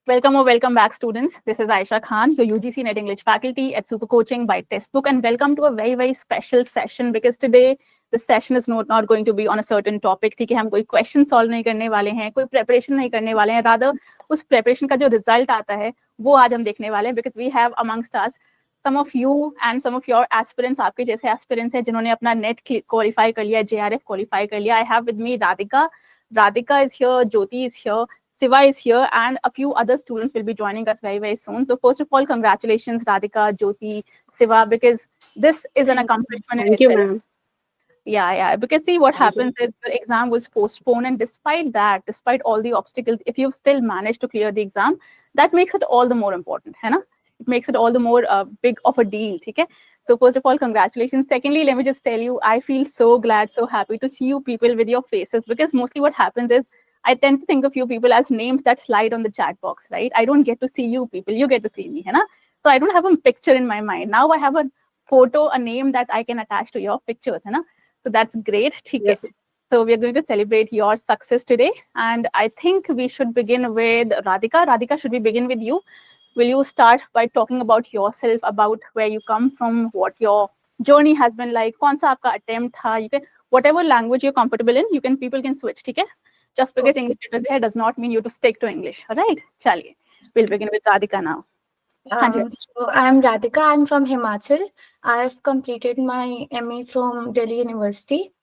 Welcome back, students. This is Ayesha Khan, your UGC NET English faculty at Super Coaching by Testbook, and welcome to a very special session because today the session is not going to be on a certain topic. ठीक है, हम कोई question solve नहीं करने वाले हैं, कोई preparation नहीं करने वाले हैं. Rather, उस preparation का जो result आता है, वो आज हम देखने वाले हैं because we have amongst us some of you and some of your aspirants, आपके जैसे aspirants हैं जिन्होंने अपना NET qualify कर लिया, JRF qualify कर लिया. I have with me Radika. Radika is here, Jyoti is here. Siiva is here, and a few other students will be joining us very soon. So first of all, congratulations, Radika, Jyoti, Siiva, because this is an accomplishment in Thank you, itself. ma'am. Yeah. Because see, what happens is the exam was postponed, and despite that, despite all the obstacles, if you've still managed to clear the exam, that makes it all the more important, है ना? It makes it all the more big of a deal, okay? So first of all, congratulations. Secondly, let me just tell you, I feel so glad, so happy to see you people with your faces, because mostly what happens is I tend to think of you people as names that slide on the chat box, right? I don't get to see you people, you get to see me, है ना? So I don't have a picture in my mind. Now I have a photo, a name that I can attach to your pictures, है ना? So that's great. Yes. So we're going to celebrate your success today. And I think we should begin with Radika. Radika, should we begin with you? Will you start by talking about yourself, about where you come from, what your journey has been like? कौन सा आपका attempt था? You can, whatever language you're comfortable in, people can switch, ठीक है? Just because English is there does not mean you to stick to English. All right, chaliye. We'll begin with Radika now. So I'm Radika. I'm from Himachal. I've completed my MA from Delhi University.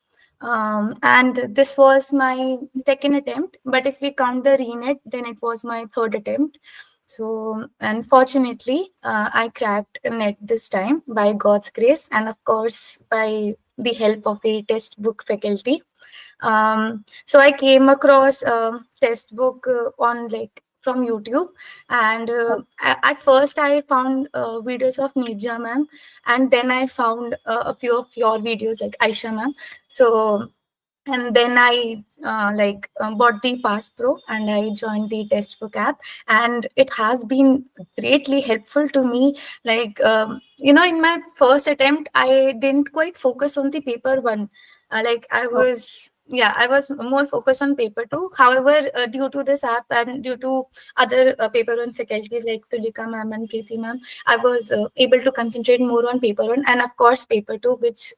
And this was my second attempt. But if we count the RENET, then it was my third attempt. So unfortunately, I cracked NET this time by God's grace, and of course by the help of the Testbook faculty. So I came across Testbook on from YouTube, and at first I found videos of Ayesha Mam, and then I found a few of your videos like Ayesha Mam. So and then I bought the Pass Pro and I joined the Testbook app, and it has been greatly helpful to me. In my first attempt, I didn't quite focus on the paper one. I was more focused on paper two. However, due to this app and due to other paper one faculties like Tulika ma'am and Preeti ma'am, I was able to concentrate more on paper one, and of course paper two, which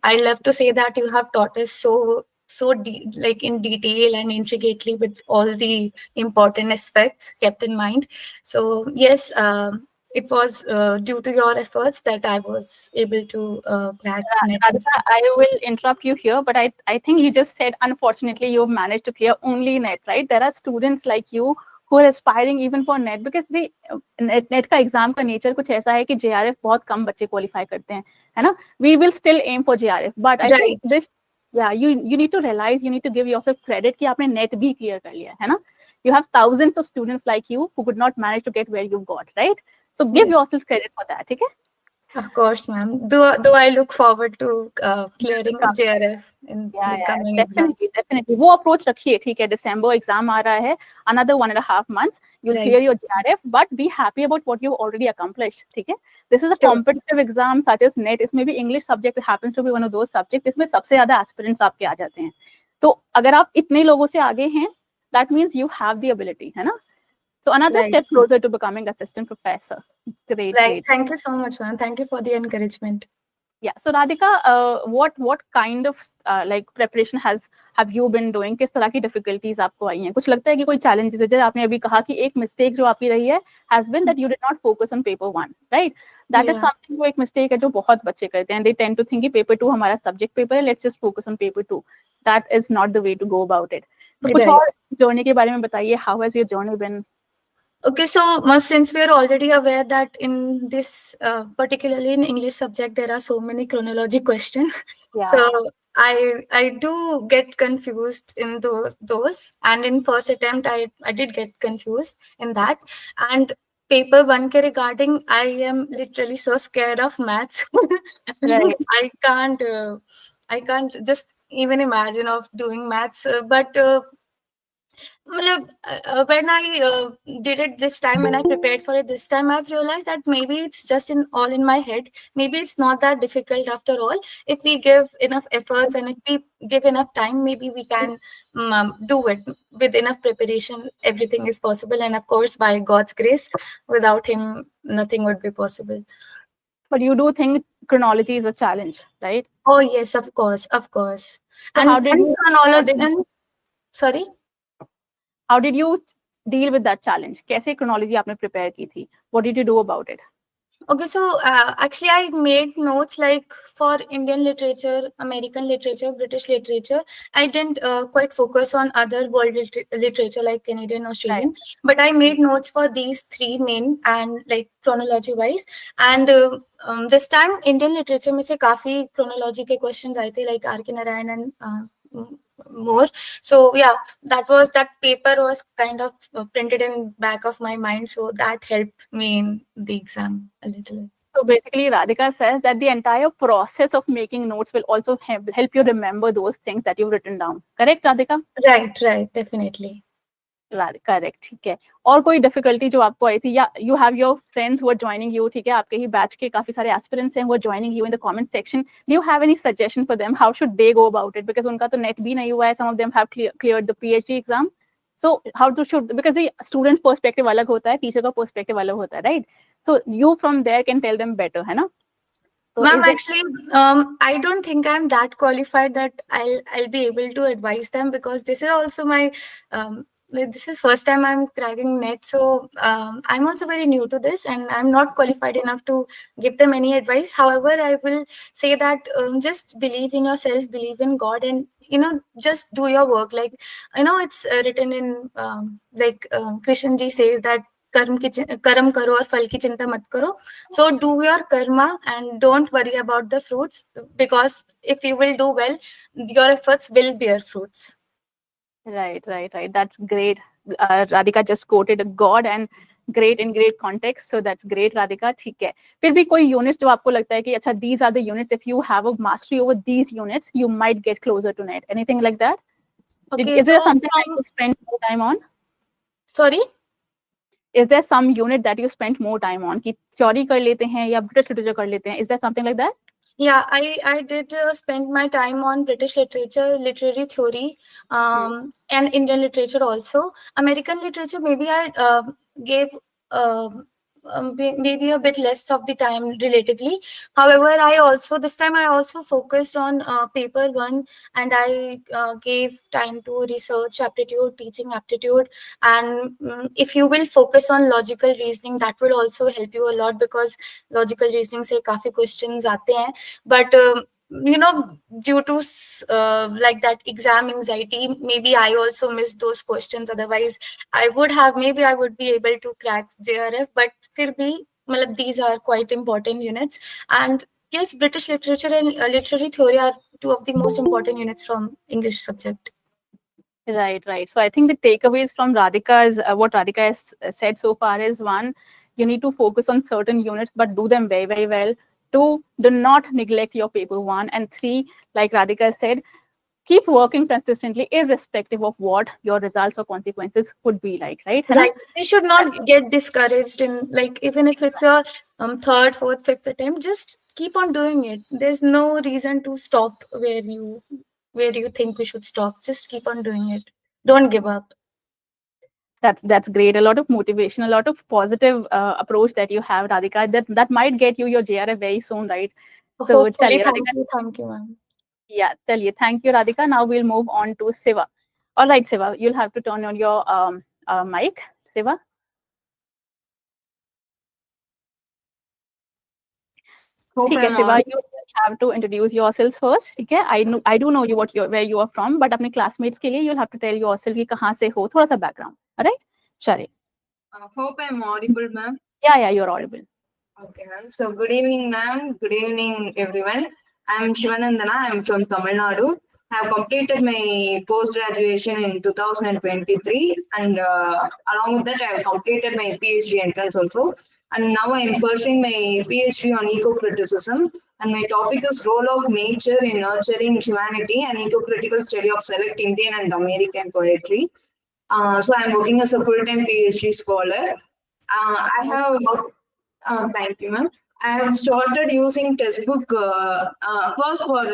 I love to say that you have taught us in detail and intricately with all the important aspects kept in mind. So yes, it was due to your efforts that I was able to crack NET. Radhika, I will interrupt you here, but I think you just said, unfortunately, you've managed to clear only NET, right? There are students like you who are aspiring even for NET, because the NET का exam का nature कुछ ऐसा है कि JRF बहुत कम बच्चे qualify करते हैं, है ना? We will still aim for JRF, but I think this, you need to realize, you need to give yourself credit कि आपने NET भी clear कर लिया है ना? You have thousands of students like you who could not manage to get where you've got, right? So give yourself credit for that, okay? Of course, ma'am. Though I look forward to clearing JRF in the coming exam. Definitely. वो approach रखिए, ठीक है? December exam आ रहा है, another 1.5 months. You'll clear your JRF, but be happy about what you've already accomplished, ठीक है? This is a competitive exam such as NET. इसमें भी English subject happens to be one of those subjects. इसमें सबसे ज़्यादा aspirants आपके आ जाते हैं. तो अगर आप इतने लोगों से आगे हैं, that means you have the ability, है ना? So another step closer to becoming assistant professor. Great. Thank you so much, ma'am. Thank you for the encouragement. Yeah. So Radika, what kind of preparation have you been doing? किस तरह की difficulties आपको आई हैं? कुछ लगता है कि कोई challenges है? जैसे आपने अभी कहा कि एक mistake जो आपकी रही है has been that you did not focus on paper one, right? That is something, वो एक mistake है जो बहुत बच्चे करते हैं. They tend to think कि paper two हमारा subject paper है, let's just focus on paper two. That is not the way to go about it. तो कुछ और journey के बारे में बताइए. How has your journey been? Okay, so since we are already aware that in this, particularly in English subject, there are so many chronology questions. So I do get confused in those. And in first attempt, I did get confused in that. And paper one ke regarding, I am literally so scared of maths. I can't just even imagine of doing maths. But When I did it this time, when I prepared for it this time, I've realized that maybe it's just in my head. Maybe it's not that difficult after all. If we give enough efforts and if we give enough time, maybe we can do it with enough preparation. Everything is possible, and of course, by God's grace, without Him, nothing would be possible. But you do think chronology is a challenge, right? Oh yes, of course, of course. So And how did you sorry. how did you deal with that challenge? कैसे chronology आपने prepare की थी? What did you do about it? Okay, so actually, I made notes like for Indian literature, American literature, British literature. I didn't quite focus on other world literature like Canadian, Australian, but I made notes for these three main and like chronology wise. And this time, Indian literature में से काफी chronology के questions आए थे like R.K. Narayan and more. So yeah, that paper was kind of printed in back of my mind, so that helped me in the exam a little. So basically, Radhika says that the entire process of making notes will also help you remember those things that you've written down. Correct, Radhika? Right, definitely. Correct, ठीक है. और कोई difficulty जो आपको आई थी, या you have your friends who are joining you, ठीक है, आपके ही बैच के काफी सारे एस्पिरेंट्स हैं who are joining you in the comment section. Do you have any suggestion for them, how should they go about it? Because उनका तो NET भी नहीं हुआ है, some of them have cleared the PhD exam. So how to should, because the student perspective अलग होता है, teacher का पर्सपेक्टिव अलग होता है, right? So you from there can tell them better, है ना? So Ma'am, actually, I don't think I'm that qualified that I'll be able to advise them, because this is also my this is first time I'm cracking net, so I'm also very new to this and I'm not qualified enough to give them any advice. However, I will say that just believe in yourself, believe in God, and just do your work. Like it's written in like Krishna ji says that कर्म करो और फल की चिंता मत करो. So do your karma and don't worry about the fruits, because if you will do well, your efforts will bear fruits. Right. That's great. Radhika just quoted God and great in great context. So that's great, Radhika. ठीक है. फिर भी कोई units जो आपको लगता है कि अच्छा, these are the units, if you have a mastery over these units, you might get closer to net. Anything like that? Okay, Is there something that you spend more time on? Sorry? Is there some unit that you spent more time on? कि theory कर लेते हैं या British literature कर लेते हैं? Is there something like that? Yeah, I did spend my time on British literature, literary theory, and Indian literature also. American literature, maybe I gave maybe a bit less of the time relatively. However, this time I also focused on paper one, and I gave time to research aptitude, teaching aptitude, and if you will focus on logical reasoning, that will also help you a lot, because logical reasoning से काफी questions आते हैं. But due to like that exam anxiety, maybe I also missed those questions. Otherwise, I would be able to crack JRF. But फिर भी मतलब these are quite important units. And yes, British literature and literary theory are two of the most important units from English subject. Right. So I think the takeaways from Radhika's what Radhika has said so far is, one, you need to focus on certain units but do them very, very well. Two, do not neglect your paper one. And three, like Radhika said, keep working consistently irrespective of what your results or consequences could be like, right? Right. We should not get discouraged in, like, even if it's a third, fourth, fifth attempt, just keep on doing it. There's no reason to stop where you think you should stop. Just keep on doing it. Don't give up. That's great. A lot of motivation, a lot of positive approach that you have, Radhika. That might get you your JRF very soon, right? So hopefully, thank you, ma'am. Yeah, thank you, Radhika. Now we'll move on to Siiva. All right, Siiva, you'll have to turn on your mic, Siiva. Okay, Siiva, you have to introduce yourselves first. Okay, I do know you where you are from, but अपने classmates के लिए you'll have to tell yourself कि कहाँ से हो, थोड़ा सा background. All right, Shari. Hope I'm audible, ma'am. Yeah, you're audible. Okay, ma'am. So good evening, ma'am. Good evening, everyone. I'm Shivanandana. I'm from Tamil Nadu. I have completed my post-graduation in 2023, and along with that, I have completed my PhD entrance also. And now I am pursuing my PhD on eco-criticism, and my topic is role of nature in nurturing humanity and eco-critical study of select Indian and American poetry. So I'm working as a full-time PhD scholar. I have, thank you, ma'am. I have started using Testbook first for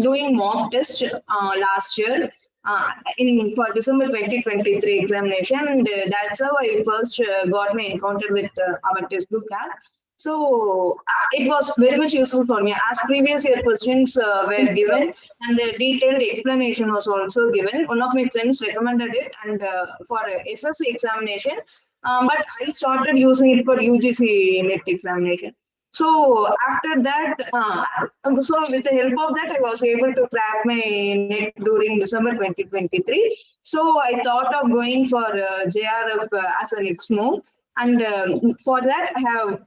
doing mock test last year for December 2023 examination. And that's how I first got my encounter with our Testbook app. So it was very much useful for me. As previous year questions were given and the detailed explanation was also given. One of my friends recommended it and for SSC examination. But I started using it for UGC NET examination. So after that, so with the help of that, I was able to crack my NET during December 2023. So I thought of going for JRF as a next move. And for that, I have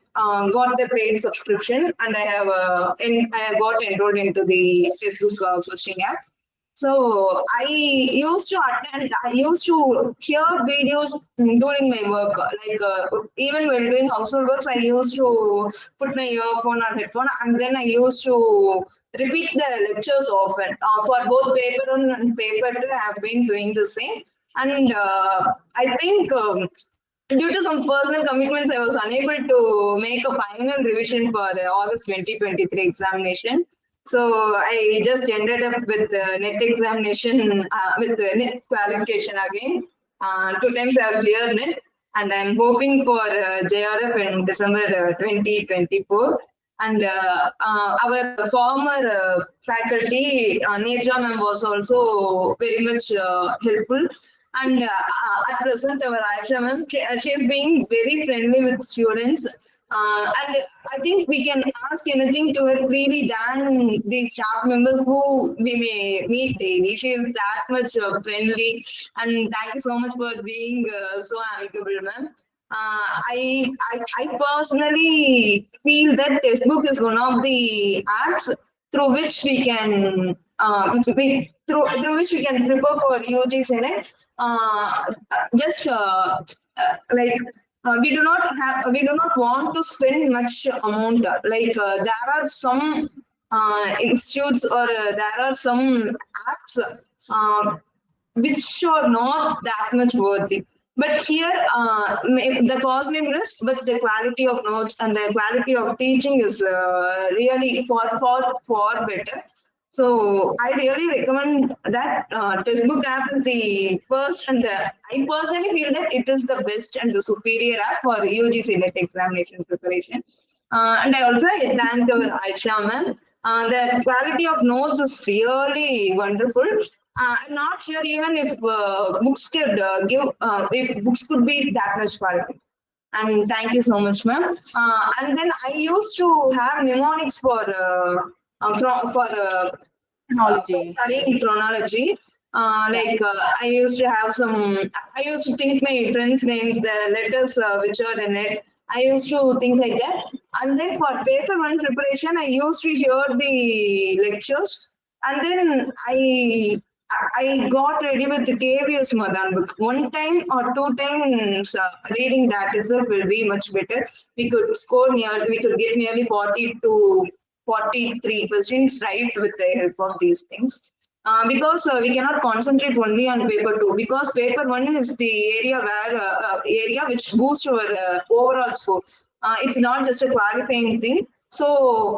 got the paid subscription and I have got enrolled into the Facebook coaching apps. So I used to hear videos during my work. Like even when doing household works, I used to put my earphone or headphone, and then I used to repeat the lectures often. For both paper one and paper two, I have been doing the same. And I think due to some personal commitments, I was unable to make a final revision for the August 2023 examination. So I just ended up with the NET examination, with the NET qualification again. 2 times I have cleared NET, and I'm hoping for JRF in December 2024. And our former faculty, Ayesha Mam, was also very much helpful. And at present, our Ayesha Mam, she is being very friendly with students. And I think we can ask anything to her freely than the staff members who we may meet daily. She is that much friendly, and thank you so much for being so amicable, ma'am. I personally feel that Testbook is one of the apps through which we can through which we can prepare for UGC NET. Just like. We do not want to spend much amount. Like there are some institutes or there are some apps which are not that much worthy. But here, the cost may be less, but the quality of notes and the quality of teaching is really far better. So I really recommend that Testbook app is the first, and I personally feel that it is the best and the superior app for UGC NET examination preparation. And I also thank our Ayesha Mam. The quality of notes is really wonderful. I'm not sure even if books could if books could be that much quality. And thank you so much, ma'am. And then I used to have mnemonics for Chronology. studying chronology. I used to have I used to think my friends' names, the letters which are in it. I used to think like that. And then for paper one preparation, I used to hear the lectures. And then I got ready with the KVS Madan book. 1 time or 2 times reading that itself will be much better. We could get nearly 40 to 43 questions right with the help of these things. Because we cannot concentrate only on paper 2, because paper 1 is the area which boosts our overall score. It's not just a qualifying thing. So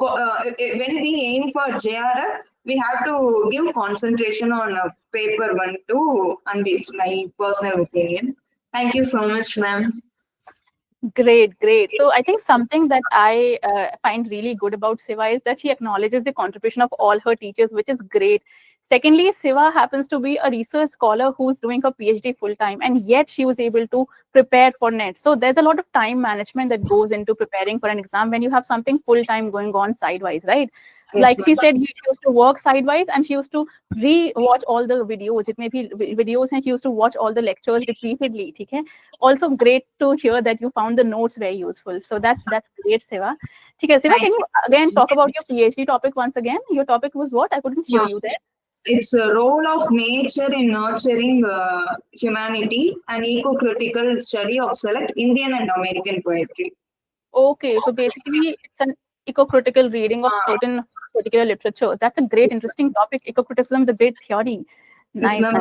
when we aim for JRF, we have to give concentration on paper 1 too, and it's my personal opinion. Thank you so much, ma'am. Great. So I think something that I find really good about Siiva is that she acknowledges the contribution of all her teachers, which is great. Secondly, Siiva happens to be a research scholar who's doing her PhD full-time, and yet she was able to prepare for NET. So there's a lot of time management that goes into preparing for an exam when you have something full-time going on sidewise, right? Yes, like ma'am. she said, she used to work sidewise and she used to re-watch all the videos. It may be videos, and she used to watch all the lectures repeatedly. Okay? Also great to hear that you found the notes very useful. So that's great, Siiva. Okay, Siiva, can you again talk about your PhD topic once again? Your topic was what? I couldn't hear you there. It's a role of nature in nurturing humanity, an eco-critical study of select Indian and American poetry. Okay, so basically it's an eco-critical reading of certain particular literatures. That's a great, interesting topic. Eco-criticism is a great theory. Nice. ma'am.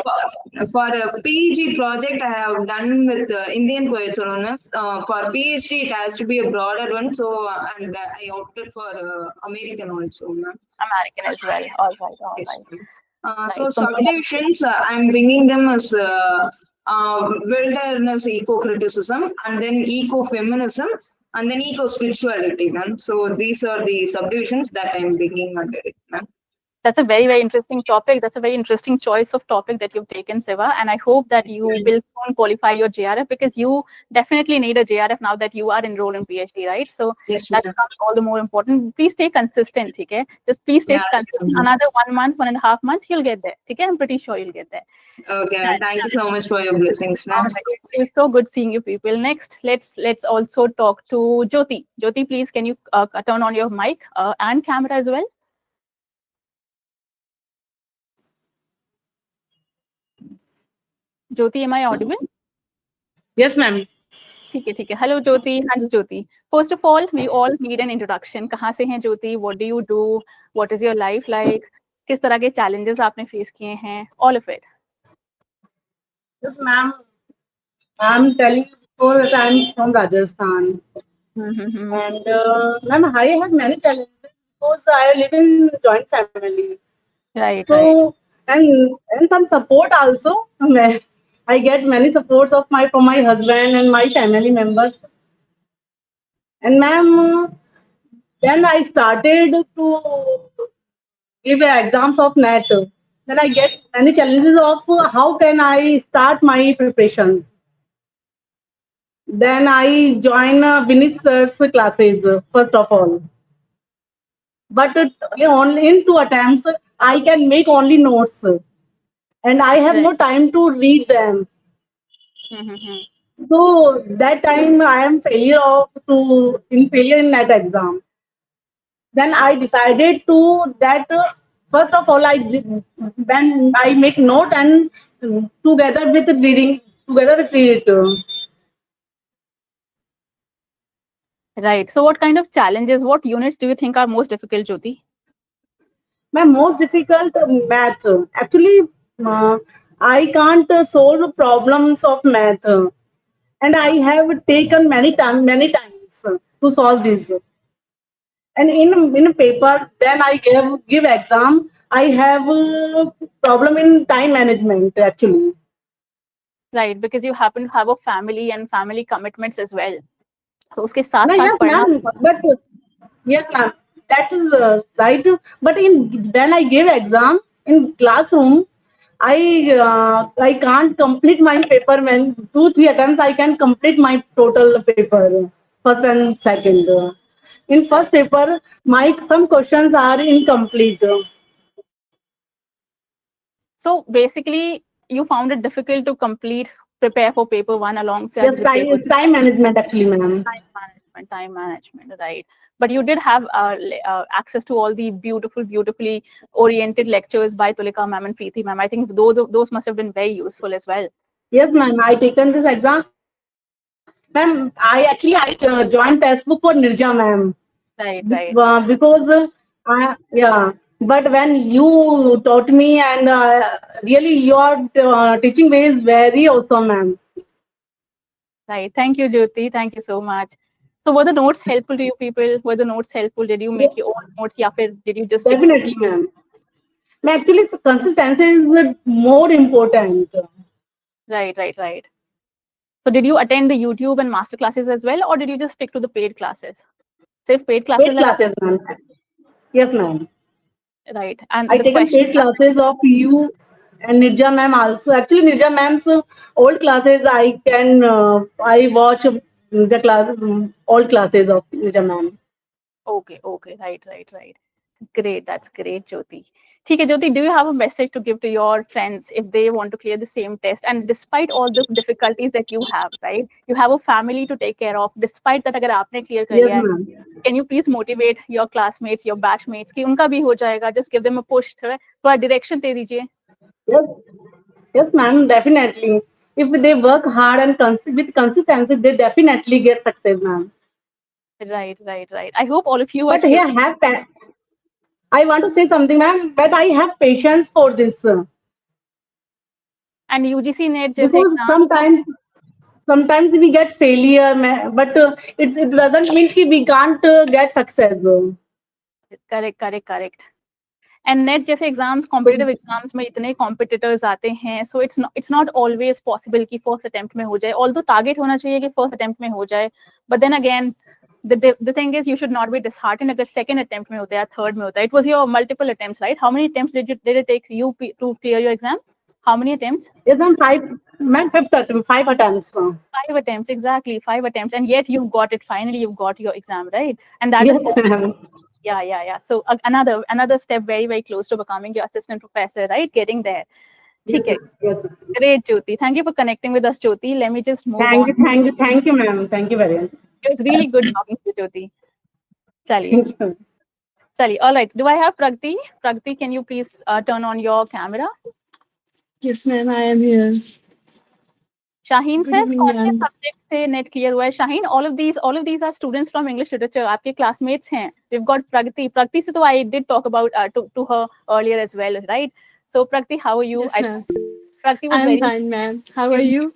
For a PhD project, I have done with Indian poets only, ma'am. For PhD, it has to be a broader one. So, and I opted for American also, ma'am. American as well. All right, all Yes, right. ma'am. So Right. So subdivisions, I'm bringing them as wilderness eco-criticism, and then eco-feminism, and then eco-spirituality, ma'am. So these are the subdivisions that I'm bringing under it, ma'am. that's a very, very interesting topic. That's a very interesting choice of topic that you've taken, Siiva. And I hope that you will soon qualify your JRF, because you definitely need a JRF now that you are enrolled in PhD, right? So Yes, that ma'am. becomes all the more important. Please stay consistent, okay? Just please stay Yeah, consistent. sure. Another 1 month, 1.5 months, you'll get there, okay? I'm pretty sure you'll get there. Okay, ma'am. Thank you so much for your blessings, All ma'am. right. It's so good seeing you people. Next, let's also talk to Jyoti. Jyoti, please, can you turn on your mic and camera as well? Jyoti, am I audible? Yes, ma'am. ठीक है. Hello, Jyoti. हाँ जी, Jyoti. First of all, we all need an introduction. कहाँ से हैं Jyoti? What do you do? What is your life like? किस तरह के challenges आपने face किए हैं? All of it. Yes, ma'am. I'm telling you before that I'm from Rajasthan. And ma'am, I have many challenges because I live in joint family. Right, So right. and some support also. I get many supports from my husband and my family members. And ma'am, then I started to give exams of NET. Then I get many challenges of how can I start my preparations. Then I join Vinith sir's classes first of all. But only in 2 attempts, I can make only notes, and I have no time to read them. So that time I am failure in NET exam. Then I decided to that first of all when I make note and together with read it. Right. So what kind of challenges, what units do you think are most difficult, Jyoti? My most difficult math. Actually, I can't solve problems of math, and I have taken many times to solve this. And in a paper, then I give exam. I have a problem in time management actually. Right, because you happen to have a family and family commitments as well. So उसके साथ No, साथ yes, पढ़ना ma'am. But yes, ma'am. That is right. But when I give exam in classroom, I can't complete my paper. When 2-3 attempts, I can complete my total paper, first and second. In first paper, some questions are incomplete. So basically, you found it difficult to prepare for paper 1 alongside Yes, with paper 2. time management actually, ma'am. Time management, right? But you did have access to all the beautifully oriented lectures by Tulika ma'am and Preeti ma'am. I think those must have been very useful as well. Yes, ma'am. I taken this exam. Ma'am, I joined Testbook for Nirja, ma'am. Right. Because but when you taught me and really your teaching way is very awesome, ma'am. Right. Thank you, Jyoti. Thank you so much. So were the notes helpful to you people? Were the notes helpful? Did you make your own notes? Yeah, did you just definitely, ma'am? Actually, consistency is more important. Right. So did you attend the YouTube and master classes as well, or did you just stick to the paid classes? So if paid classes, ma'am. Yes, ma'am. Right. And I taken paid classes of you and Nirja ma'am also. Actually, Nirja ma'am's old classes I watch the class old classes of Nirja ma'am. Okay. Right. Great. That's great, Jyoti. Okay, Jyoti, do you have a message to give to your friends if they want to clear the same test? And despite all the difficulties that you have, right? You have a family to take care of. Despite that, अगर आपने clear कर लिया है, can you please motivate your classmates, your batchmates कि उनका भी हो जाएगा? Just give them a push, थोड़ा direction दे दीजिए. Yes, ma'am. Definitely. If they work hard and with consistency, they definitely get success, ma'am. Right. I hope all of you are. But here, I want to say something, ma'am. But I have patience for this. And UGC NET जैसे because exam, sometimes we get failure, but it doesn't mean कि we can't get success. correct. And net जैसे exams competitive exams में इतने competitors आते हैं, so it's not always possible कि first attempt में हो जाए, ऑल्दो टारगेट होना चाहिए कि फर्स्ट अटेम्प्ट में हो जाए, but then again the thing is you should not be disheartened अगर second attempt में होता है, third में होता है. It was your multiple attempts, right? How many attempts did it take you to clear your exam? How many attempts? Yes, ma'am, five attempts. 5 attempts, exactly, 5 attempts, and yet you got it. Finally, you got your exam, right? And that Yes, is ma'am. yeah. So another step very close to becoming your assistant professor, right? Getting there. Yes, Okay. yes. Great, Jyoti. Thank you for connecting with us, Jyoti. Let me just move Thank on. you, ma'am. Thank you very much. It was really good talking to you, Jyoti. Thank you. Chali. All right. Do I have Pragati? Pragati, can you please turn on your camera? Yes, ma'am, I am here. Shaheen Good says, evening, कौन से ma'am. subject से net clear हुआ है? Shaheen, all of these are students from English literature. आपके classmates हैं. We've got Pragati. Pragati से तो I did talk about to her earlier as well, right? So Pragati, how are you? Yes, ma'am. Pragati was I am very. fine, ma'am. How are you?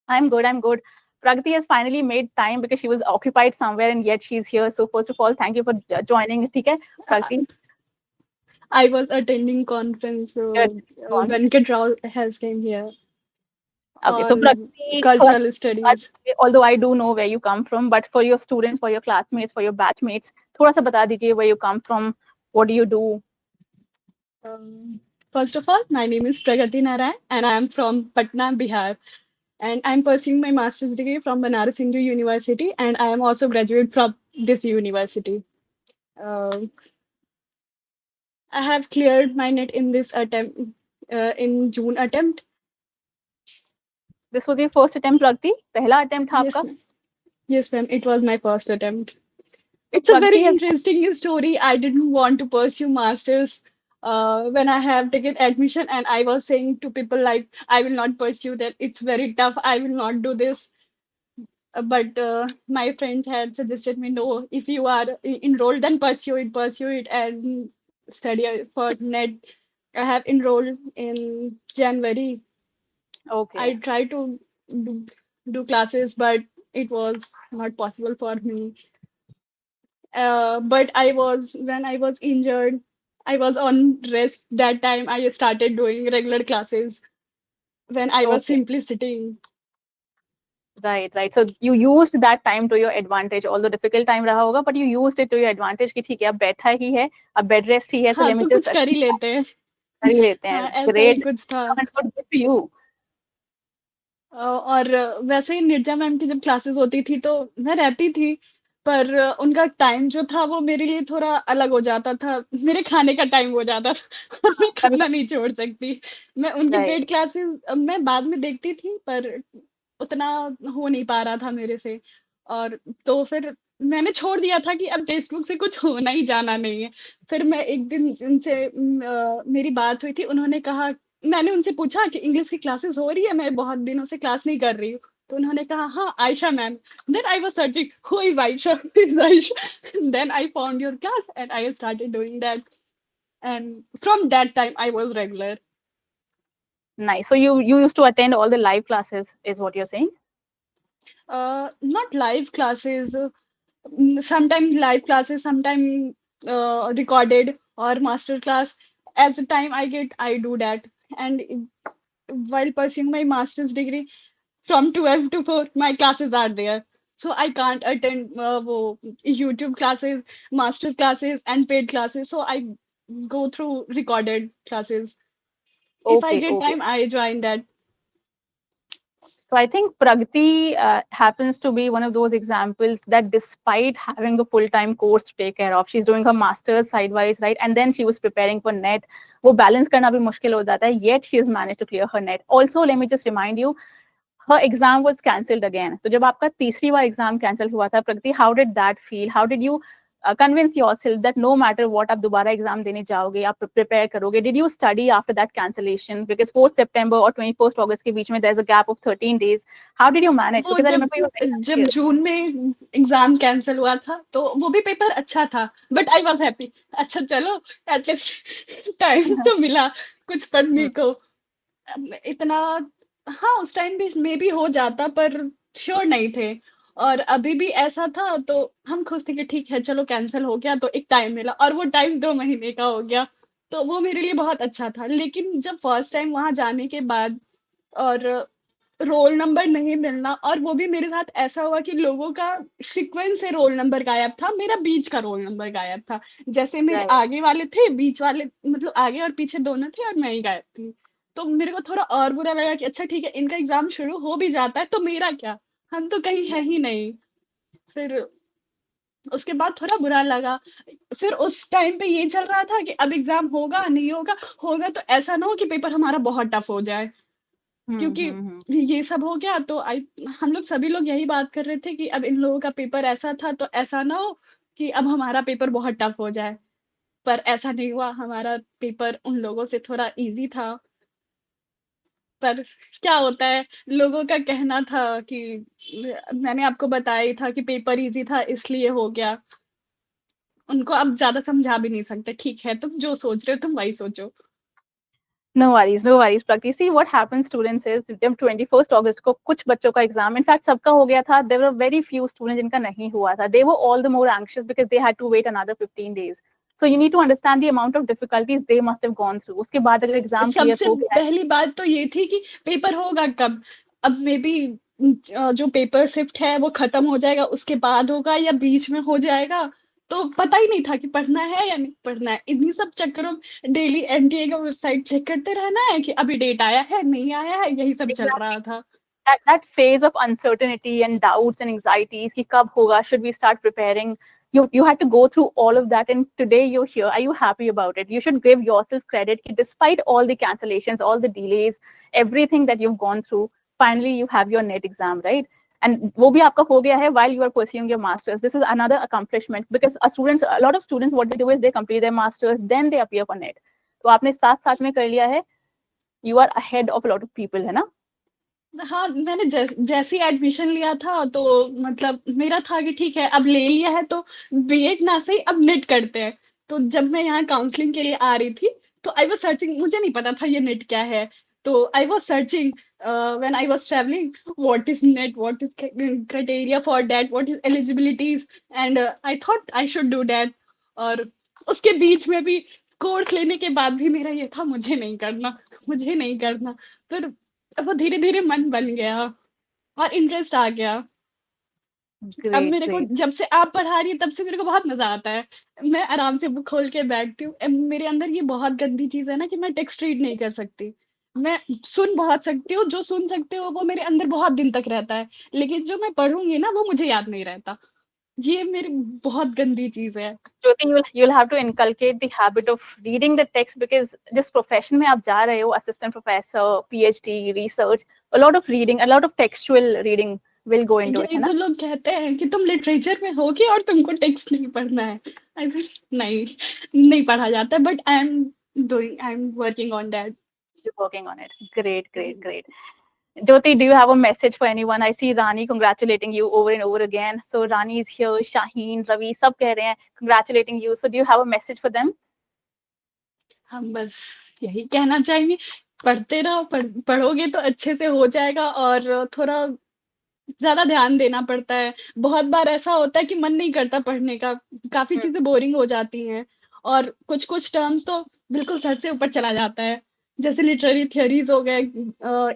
I'm good. Pragati has finally made time because she was occupied somewhere and yet she's here. So first of all, thank you for joining. ठीक है, Pragati. I was attending conference, so Venkat Rao has came here. Okay, so on Pragati, cultural studies. although I do know where you come from, but for your students, for your classmates, for your batchmates, थोड़ा सा बता दीजिए where you come from, what do you do? First of all, my name is Pragati Narayan, and I am from Patna, Bihar. And I'm pursuing my master's degree from Banaras Hindu University, and I am also graduate from this university. I have cleared my net in this attempt, in June attempt. This was your first attempt, Pragati? पहला attempt था Yes, आपका? ma'am. Yes, ma'am. It was my first attempt. So It's a very Pragati has- interesting story. I didn't want to pursue masters when I have taken admission, and I was saying to people like, I will not pursue that. It's very tough. I will not do this. But my friends had suggested me, no, if you are enrolled, then pursue it, and study for NET. I have enrolled in January. Okay. I tried to do classes, but it was not possible for me. But when I was injured, I was on rest. That time I started doing regular classes when I was Okay. simply sitting. Right. So you used that time to your advantage, although difficult time रहा होगा, but you used it to your advantage कि ठीक है, अब बैठा ही है, अब bed rest ही है, so हाँ, let me तो just कुछ कर ही लेते हैं. कर ही लेते हैं. हाँ, ऐसा ही Great. कुछ था. Good for you. और वैसे ही निर्जा मैम की जब क्लासेस होती थी तो मैं रहती थी, पर उनका टाइम जो था वो मेरे लिए थोड़ा अलग हो जाता था. मेरे खाने का टाइम हो जाता था और मैं खाना नहीं छोड़ सकती. मैं उनकी Right. पेड क्लासेस मैं बाद में देखती थी, पर उतना हो नहीं पा रहा था मेरे से. और तो फिर मैंने छोड़ दिया था कि अब टेक्स्टबुक से कुछ होना ही जाना नहीं है. फिर मैं एक दिन उनसे मेरी बात हुई थी. उन्होंने कहा, मैंने उनसे पूछा कि इंग्लिश की क्लासेस हो रही है, मैं बहुत दिनों से क्लास नहीं कर रही हूँ. तो उन्होंने कहा, हाँ, Ayesha ma'am. Then I was searching who is Ayesha, who is Ayesha. Then I found your class and I started doing that, and from that time I was regular. Nice. So you used to attend all the live classes, is what you're saying? Not live classes. Sometimes live classes, sometimes recorded or master class. As the time I get, I do that. And while pursuing my master's degree, from 12 to 4, my classes are there. So I can't attend YouTube classes, master classes, and paid classes. So I go through recorded classes. If I get Okay. time, I join that. So I think Pragati happens to be one of those examples that despite having a full-time course to take care of, she's doing her master's sidewise, right? And then she was preparing for NET. वो balance करना भी मुश्किल हो जाता है, yet she has managed to clear her NET. Also, let me just remind you, her exam was cancelled again. तो जब आपका तीसरी बार exam cancel हुआ था, Pragati, how did that feel? How did you convince yourself that no matter what आप दोबारा exam देने जाओगे, आप prepare करोगे? Did you study after that cancellation? Because 4th September और 21st August के बीच में there's a gap of 13 days. How did you manage? वो Because I remember you were very जब anxious. जून में एग्जाम कैंसिल हुआ था तो वो भी पेपर अच्छा था, बट आई वाज हैप्पी. अच्छा, चलो एटलीस्ट टाइम तो मिला कुछ पढ़ने को. इतना, हाँ उस टाइम भी मे बी हो जाता, पर श्योर नहीं थे। और अभी भी ऐसा था तो हम खुश थे कि ठीक है चलो कैंसिल हो गया, तो एक टाइम मिला, और वो टाइम 2 महीने का हो गया, तो वो मेरे लिए बहुत अच्छा था। लेकिन जब फर्स्ट टाइम वहां जाने के बाद और रोल नंबर नहीं मिलना, और वो भी मेरे साथ ऐसा हुआ कि लोगों का सीक्वेंस से रोल नंबर गायब था, मेरा बीच का रोल नंबर गायब था। जैसे मेरे Right. आगे वाले थे, बीच वाले मतलब आगे और पीछे दोनों थे, और मैं ही गायब थी। तो मेरे को थोड़ा और बुरा लगा कि अच्छा ठीक है, इनका एग्जाम शुरू हो भी जाता है तो मेरा क्या, हम तो कहीं है ही नहीं। फिर उसके बाद थोड़ा बुरा लगा। फिर उस टाइम पे ये चल रहा था कि अब एग्जाम होगा नहीं होगा, होगा तो ऐसा ना हो कि पेपर हमारा बहुत टफ हो जाए, क्योंकि हम्म। ये सब हो गया तो हम लोग सभी लोग यही बात कर रहे थे कि अब इन लोगों का पेपर ऐसा था, तो ऐसा ना हो कि अब हमारा पेपर बहुत टफ हो जाए। पर ऐसा नहीं हुआ, हमारा पेपर उन लोगों से थोड़ा इजी था। पर क्या होता है, लोगों का कहना था कि मैंने आपको बताया ही था कि पेपर इजी था इसलिए हो गया। उनको अब ज्यादा समझा भी नहीं सकते, ठीक है तुम जो सोच रहे हो तुम वही सोचो। No worries, no worries, Pragati. See, what happens, students, is जब 21st August को कुछ बच्चों का एग्जाम, इनफैक्ट सबका हो गया था, there were very few students जिनका नहीं हुआ था. They were all the more anxious because they had to wait another 15 days. So you need to understand the amount of difficulties they must have gone through. उसके बाद अगर exam clear सबसे हो गया है, पहली बात तो ये थी कि पेपर होगा कब। अब मे बी जो पेपर शिफ्ट है वो खत्म हो जाएगा, उसके बाद होगा या बीच में हो जाएगा, तो पता ही नहीं था कि पढ़ना है या नहीं पढ़ना है। इन्हीं सब चक्करों में डेली एनटीए का वेबसाइट चेक करते रहना है कि अभी डेट आया है नहीं आया है, यही सब चल exactly रहा था। that phase of uncertainty and doubts and anxieties कि कब होगा, should we start preparing, you had to go through all of that, and today you're here. Are you happy about it? You should give yourself credit कि despite all the cancellations, all the delays, everything that you've gone through, finally you have your net exam, right? And वो भी आपका हो गया है while you are pursuing your masters. This is another accomplishment because a lot of students, what they do is they complete their masters, then they appear for net. तो आपने साथ साथ में कर लिया है, you are ahead of a lot of people, है ना? हाँ, मैंने जैसे ही एडमिशन लिया था तो मतलब मेरा था कि ठीक है अब ले लिया है तो बीएड ना सही अब नेट करते हैं। तो जब मैं यहाँ काउंसलिंग के लिए आ रही थी तो आई वाज सर्चिंग, मुझे नहीं पता था ये नेट क्या है। तो आई was searching when I was travelling, what is net, what is criteria for that, what is eligibilities, and I thought I should do that. और उसके बीच में भी कोर्स लेने के बाद भी मेरा ये था मुझे नहीं करना, मुझे नहीं करना। फिर वो धीरे धीरे मन बन गया और इंटरेस्ट आ गया। अब Great, मेरे को great. जब से आप पढ़ा रही है तब से मेरे को बहुत मजा आता है। मैं आराम से बुक खोल के बैठती हूँ। मेरे अंदर ये बहुत गंदी चीज है ना कि मैं टेक्स्ट रीड नहीं कर सकती। मैं सुन बहुत सकती हूँ, जो सुन सकते हो वो मेरे अंदर बहुत दिन तक रहता है, लेकिन जो मैं पढ़ूंगी ना वो मुझे याद नहीं रहता। ये मेरी बहुत गंदी चीज है। Jyoti, you'll have to inculcate the habit of reading the text because जिस profession में आप जा रहे हो, assistant professor, PhD, research, a lot of reading, a lot of textual reading will go into it, है एक ना? दो लोग कहते हैं कि तुम लिटरेचर में होगी और तुमको टेक्स्ट नहीं पढ़ना है। आई नहीं, नहीं पढ़ा जाता, but I am working on that. You're working on it. Great, great, great. Jyoti, do you have a message for anyone? I see Rani congratulating you over and over again. So Rani is here, Shaheen, Ravi, सब कह रहे हैं congratulating you. So do you have a message for them? हम बस यही कहना चाहेंगे, पढ़ते रहो, पढ़ोगे तो अच्छे से हो जाएगा। और थोड़ा ज्यादा ध्यान देना पड़ता है। बहुत बार ऐसा होता है कि मन नहीं करता पढ़ने का, काफी चीजें बोरिंग हो जाती हैं, और कुछ कुछ टर्म्स तो बिल्कुल सर से ऊपर चला जाता है, जैसे लिटरेरी थियरीज हो गए।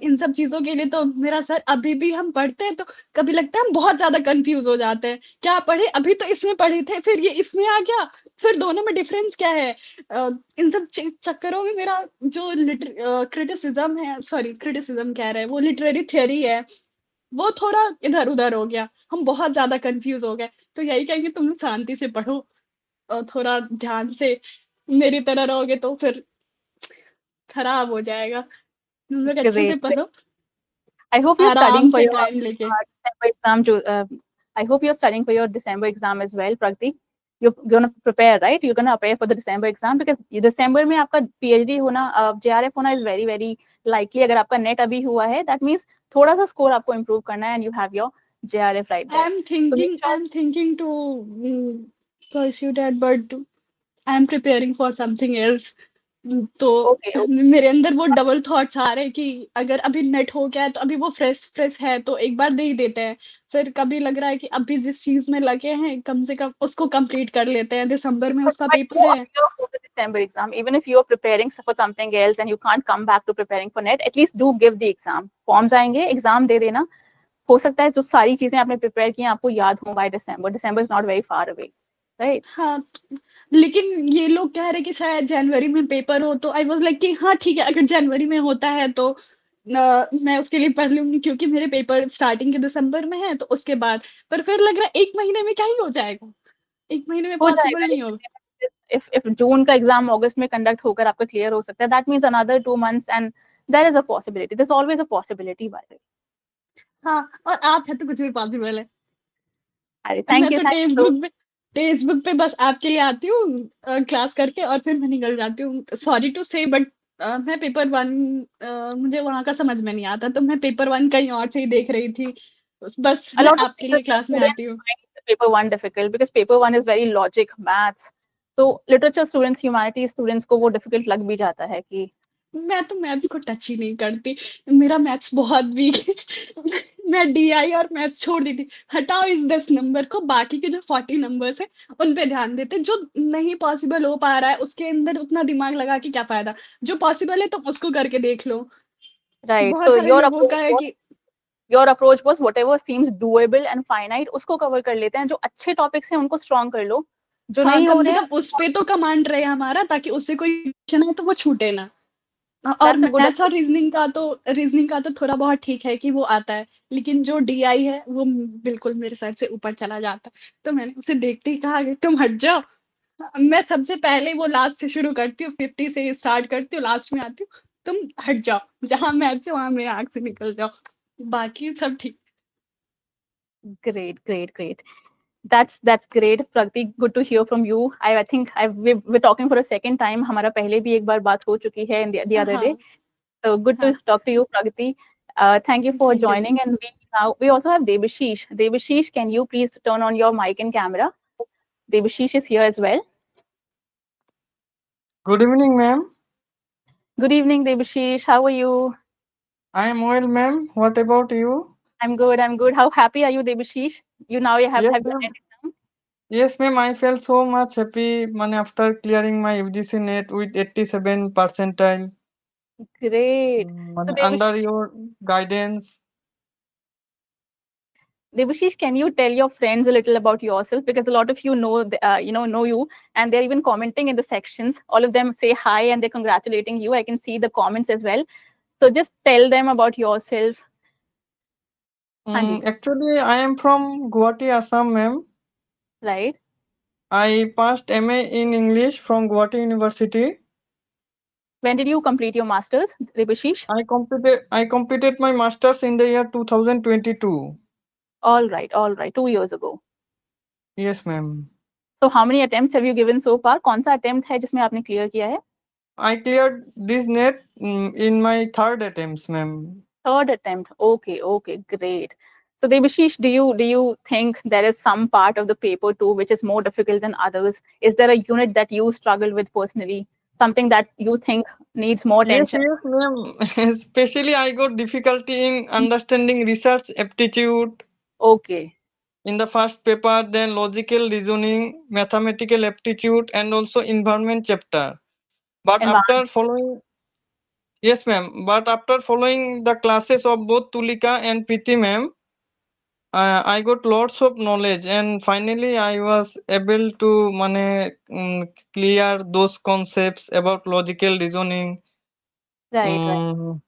इन सब चीजों के लिए तो मेरा सर, अभी भी हम पढ़ते हैं तो कभी लगता है हम बहुत ज्यादा कंफ्यूज हो जाते हैं, क्या पढ़े, अभी तो इसमें पढ़े थे फिर ये इसमें आ गया, फिर दोनों में डिफरेंस क्या है। इन सब चक्करों में मेरा जो क्रिटिसिज्म है, सॉरी क्रिटिसिज्म कह रहे हैं, वो लिटरेरी थियरी है, वो थोड़ा इधर उधर हो गया, हम बहुत ज्यादा कंफ्यूज हो गए। तो यही कहेंगे तुम लोग शांति से पढ़ो और थोड़ा ध्यान से मेरी तरह रहोगे तो फिर खराब हो जाएगा। तुम लोग अच्छे से Great. पढ़ो, I hope you're studying आराम for से your टाइम लेके। December exam. I hope you're studying for your December exam as well, Pragati. You're gonna prepare, right? You're gonna prepare for the December exam because December में आपका PhD होना, JRF होना is very very likely. अगर आपका net अभी हुआ है, that means थोड़ा सा score आपको improve करना है and you have your JRF right there. So make sure. I'm thinking to pursue that, but I'm preparing for something else. तो Okay, okay. मेरे अंदर वो डबल थॉट्स आ रहे हैं कि अगर अभी नेट हो गया है तो अभी वो फ्रेश है तो एक बार दे ही देते हैं। फिर कभी लग रहा है कि अभी जिस चीज़ में लगे हैं कम से कम उसको कंप्लीट कर लेते हैं, दिसंबर में उसका But पेपर you है। appear for the December exam, even if you're preparing for something else and you can't come back to preparing for NET, at least do give the exam. Forms आएंगे, exam दे देना. हो सकता है जो सारी चीजें आपने प्रिपेयर की हैं आपको याद हो by December. December is not very far away, right? हाँ, लेकिन ये लोग कह रहे कि शायद जनवरी में पेपर हो, तो आई वाज़ लाइक कि हाँ, ठीक है, अगर जनवरी में होता है तो मैं उसके लिए पढ़ लूँगी क्योंकि मेरे पेपर स्टार्टिंग के दिसंबर में है, तो उसके बाद। पर फिर लग रहा है 1 महीने में क्या ही हो जाएगा? 1 महीने में हो पॉसिबल जाएगा नहीं होगा। if जून का एग्जाम अगस्त में कंडक्ट होकर आपका क्लियर हो सकता है, that means another 2 months and there is a possibility. There's always a possibility by the way. हाँ, और आप हैं तो कुछ भी पॉसिबल है। अरे मैं थैंक यू तो थैंक यू। टेक्स्ट बुक पे बस आपके लिए आती हूँ क्लास करके और फिर मैं निकल जाती हूँ। सॉरी टू से बट मैं पेपर 1 मुझे वहाँ का समझ में नहीं आता, तो मैं पेपर 1 कहीं और से ही देख रही थी। बस A मैं lot of आपके लिए क्लास में आती students हूँ। find the paper one difficult because paper one is very logic, maths. So literature students, humanities students को वो difficult लग भी जाता है कि मैं तो मैथ्स को टच ही नहीं करती। मेरा मैथ्स बहुत वीक है। मैं डीआई और मैथ्स छोड़ दी थी। हटाओ इस 10 नंबर को, बाकी के जो 40 नंबर्स हैं, उन पे ध्यान देते। जो नहीं पॉसिबल हो पा रहा है, उसके अंदर उतना दिमाग लगा के क्या फ़ायदा? जो पॉसिबल है तुम उसको करके देख लो। right. बहुत So सारे लोगों का है कि your approach was whatever seems doable and finite उसको cover कर लेते हैं, जो अच्छे topics हैं उनको strong कर लो, जो हाँ, नहीं हो कम से रहे हैं कम उस पे तो कमांड रहे हमारा, ताकि उससे कोई क्वेश्चन आए तो वो छूटे ना। और that's a good मैथ्स और approach. रीज़निंग का तो थोड़ा बहुत ठीक है कि वो आता है, लेकिन जो डीआई है वो बिल्कुल मेरे सर से ऊपर चला जाता है। तो मैंने उसे देखते ही कहा कि तुम हट जाओ। मैं सबसे पहले वो लास्ट से शुरू करती हूँ, 50 से स्टार्ट करती हूँ, लास्ट में आती हूँ। तुम हट जाओ, जहाँ मैथ्स है वहाँ मेरी आँख से निकल जाओ। बाकी सब ठीक। Great. That's great, Pragati. Good to hear from you. I think we're talking for a second time. हमारा पहले भी एक बार बात हो चुकी है in the other day. हाँ, So good to हाँ, talk to you, Pragati. Thank you for thank you. joining. And we also have Devashish. Devashish, can you please turn on your mic and camera? Devashish is here as well. Good evening, ma'am. Good evening, Devashish. How are you? I am well, ma'am. What about you? I'm good. How happy are you, Devashish? You have Yes, your ma'am. NET exam? Yes, ma'am. I felt so much happy after clearing my UGC NET with 87 percentile. Great. So Under Devashish, your guidance. Devashish, can you tell your friends a little about yourself? Because a lot of you know you, and they're even commenting in the sections. All of them say hi and they're congratulating you. I can see the comments as well. So just tell them about yourself. Hanji, Actually, I am from Guwahati, Assam, ma'am. right? I passed MA in English from Guwahati University. When did you complete your masters, Devashish? I completed my masters in the year 2022. All right. 2 years ago. Yes, ma'am. So how many attempts have you given so far? कौन सा attempt है जिसमें आपने clear किया है? I cleared this NET in my third attempt, ma'am. Third attempt. Okay, great. So Devashish, do you think there is some part of the paper too which is more difficult than others? Is there a unit that you struggle with personally? Something that you think needs more attention? Yes, ma'am. Especially I got difficulty in understanding research aptitude Okay. in the first paper, then logical reasoning, mathematical aptitude, and also environment chapter. But after Environment. following, yes, ma'am. But after following the classes of both Tulika and Preeti, ma'am, I got lots of knowledge, and finally I was able to clear those concepts about logical reasoning. Right. um,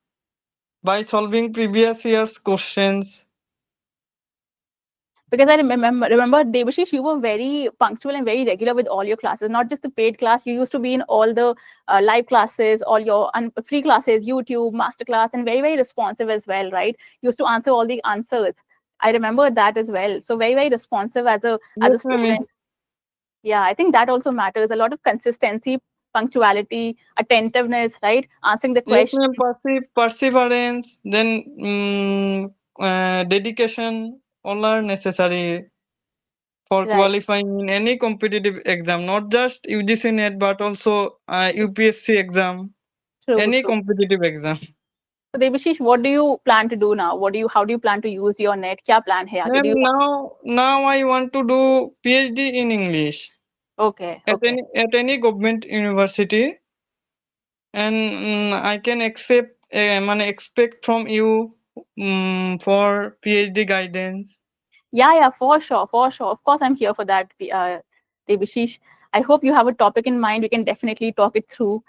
by solving previous year's questions. Because I remember Devashish, you were very punctual and very regular with all your classes, not just the paid class. You used to be in all the live classes, all your free classes, YouTube, masterclass, and very, very responsive as well, right? You used to answer all the answers. I remember that as well. So very, very responsive as a Yes, ma'am. student. Yeah, I think that also matters. A lot of consistency, punctuality, attentiveness, right? Answering the Yes, questions. ma'am. Perseverance, then dedication, all are necessary for Right. qualifying in any competitive exam, not just UGC NET, but also UPSC exam, True, any true. competitive exam. So Devashish, what do you plan to do now? How do you plan to use your net? क्या plan है आगे? Ma'am, Do you now I want to do PhD in English okay, at okay. any government university, and I can expect from you for PhD guidance. Yeah, for sure, for sure. Of course, I'm here for that, Devashish. I hope you have a topic in mind. We can definitely talk it through.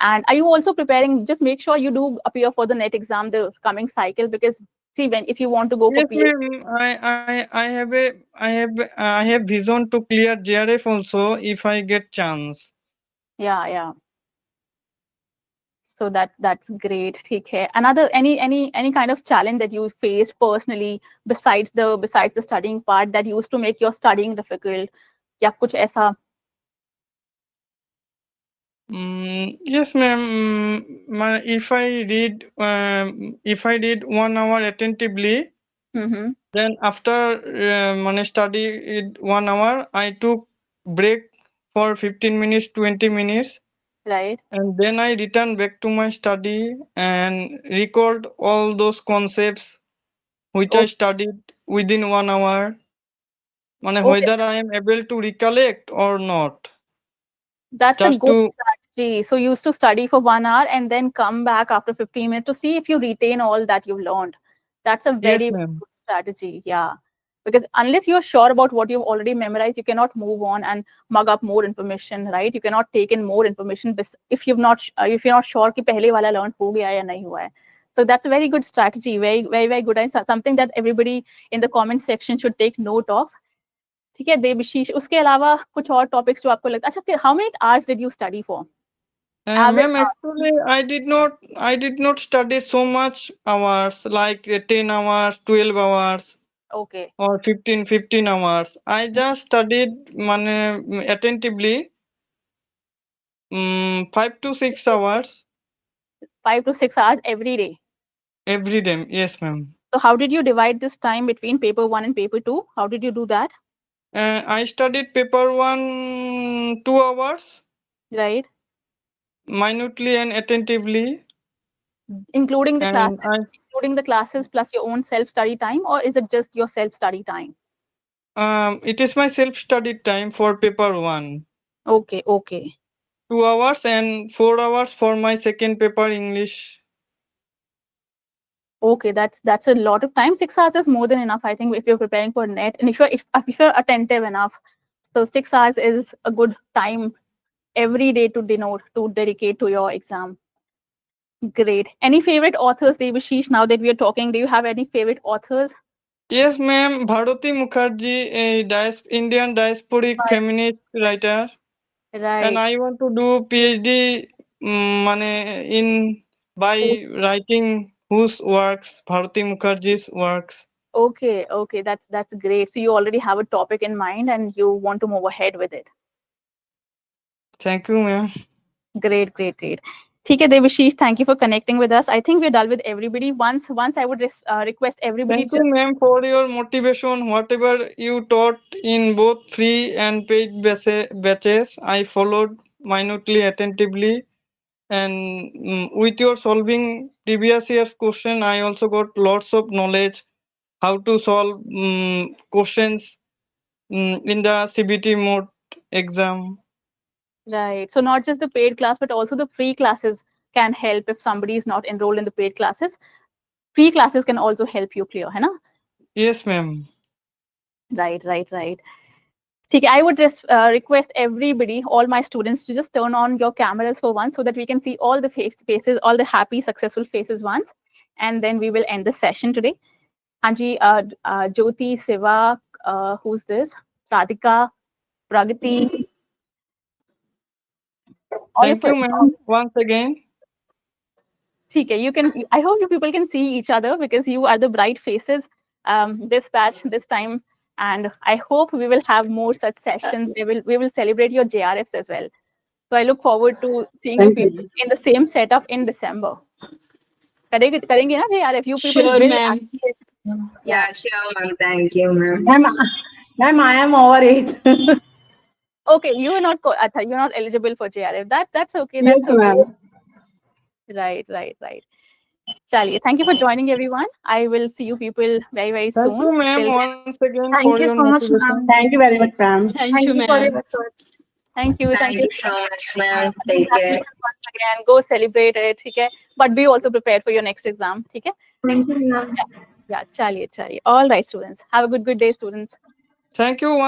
And are you also preparing? Just make sure you do appear for the NET exam, the coming cycle, because see, if you want to go for Yes, PhD, ma'am. I have vision to clear JRF also if I get chance. yeah. So that's great. ठीक है. Another any kind of challenge that you faced personally besides the studying part that used to make your studying difficult? या कुछ ऐसा? Yes, ma'am. If I read 1 hour attentively, Mm-hmm. then after study it 1 hour, I took break for 15 minutes, 20 minutes, Right. and then I return back to my study and record all those concepts which I Okay. studied within 1 hour. Okay. Whether I am able to recollect or not. That's a Just good to strategy. So you used to study for 1 hour and then come back after 15 minutes to see if you retain all that you've learned. That's a yes, very ma'am. good strategy. Yeah. Because unless you're sure about what you've already memorized, you cannot move on and mug up more information, right? You cannot take in more information if you're not sure कि पहले वाला learned हो गया या नहीं हुआ है. So that's a very good strategy. Very, very, very good. And something that everybody in the comment section should take note of. ठीक है देवशीष उसके अलावा कुछ और टॉपिक्स जो आपको लगता है अच्छा how many hours did you study for Ma'am, average actually, I did not study so much hours, like 10 hours, 12 hours, okay or 15 hours. I just studied attentively 5 to 6 hours 5 to 6 hours every day every day. Yes, ma'am. so how did you divide this time between paper 1 and paper 2 how did you do that I studied paper 1 2 hours right minutely and attentively, including the and classes plus your own self study time or is it just your self study time it is my self study time for paper 1. okay 2 hours and 4 hours for my second paper English. okay that's a lot of time 6 hours is more than enough I think if you're preparing for net and if you're attentive enough so 6 hours is a good time every day to dedicate to your exam. Great. Any favorite authors, Devashish, now that we are talking? Do you have any favorite authors? Yes, ma'am. Bharati Mukherjee, a Indian diasporic feminist writer, and Right. I want to do PhD by writing whose works, Bharati Mukherjee's works. Okay. That's great. So you already have a topic in mind and you want to move ahead with it. Thank you, ma'am. Great. ठीक है Devashish, thank you for connecting with us. I think we're done with everybody. Once I would request everybody Thank you, ma'am, for your motivation. Whatever you taught in both free and paid batches, I followed minutely, attentively. And with your solving previous year's question, I also got lots of knowledge how to solve questions in the CBT mode exam. Right. So not just the paid class, but also the free classes can help if somebody is not enrolled in the paid classes. Free classes can also help you clear, है ना? Yes, ma'am. Right. ठीक है, I would just request everybody, all my students, to just turn on your cameras for once so that we can see all the faces, all the happy, successful faces once, and then we will end the session today. Anji, Jyoti, Siiva, who's this? Radika, Pragati. Thank you, ma'am, once again. ठीक है, you can. I hope you people can see each other because you are the bright faces this batch this time, and I hope we will have more such sessions. We will celebrate your JRFs as well. So I look forward to seeing you people in the same setup in December. करेंगे ना JRF? You people Sure, will. ma'am. Yeah, sure, ma'am. Thank you, ma'am. Ma'am, I am over age. Okay, you are not you're not eligible for JRF. That's okay. Yes, That's okay. ma'am. Right. Chaliye, thank you for joining, everyone. I will see you people very Thank soon. you, ma'am, Till then, once again for Thank your you so much, motivation. ma'am. Thank you very much, ma'am. Thank you, Thank you for ma'am. your efforts. thank you. Thank you so much, ma'am. Take care. Congratulations once again. Go celebrate it, okay? But be also prepared for your next exam, okay? Thank you, ma'am. Yeah, chaliye. All right, students. Have a good day, students. Thank you